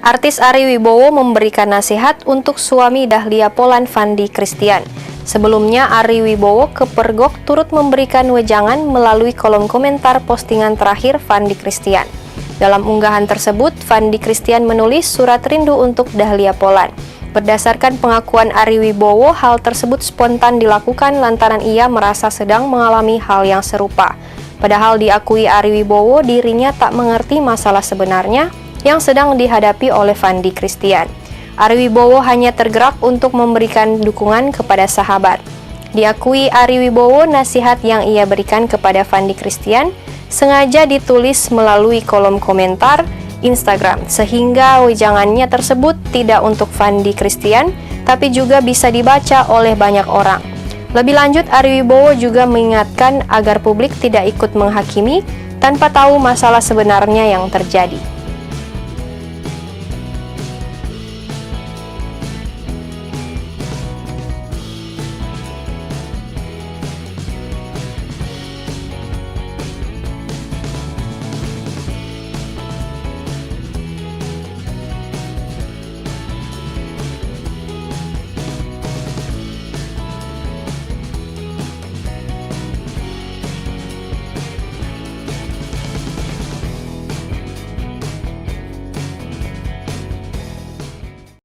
Artis Ari Wibowo memberikan nasihat untuk suami Dahlia Polan Fandi Christian. Sebelumnya, Ari Wibowo kepergok turut memberikan wejangan melalui kolom komentar postingan terakhir Fandi Christian. Dalam unggahan tersebut, Fandi Christian menulis surat rindu untuk Dahlia Polan. Berdasarkan pengakuan Ari Wibowo, hal tersebut spontan dilakukan lantaran ia merasa sedang mengalami hal yang serupa. Padahal diakui Ari Wibowo, dirinya tak mengerti masalah sebenarnya yang sedang dihadapi oleh Fandi Christian. Ari Wibowo hanya tergerak untuk memberikan dukungan kepada sahabat. Diakui Ari Wibowo, nasihat yang ia berikan kepada Fandi Christian sengaja ditulis melalui kolom komentar Instagram, sehingga wejangannya tersebut tidak untuk Fandi Christian, tapi juga bisa dibaca oleh banyak orang. Lebih lanjut, Ari Wibowo juga mengingatkan agar publik tidak ikut menghakimi tanpa tahu masalah sebenarnya yang terjadi.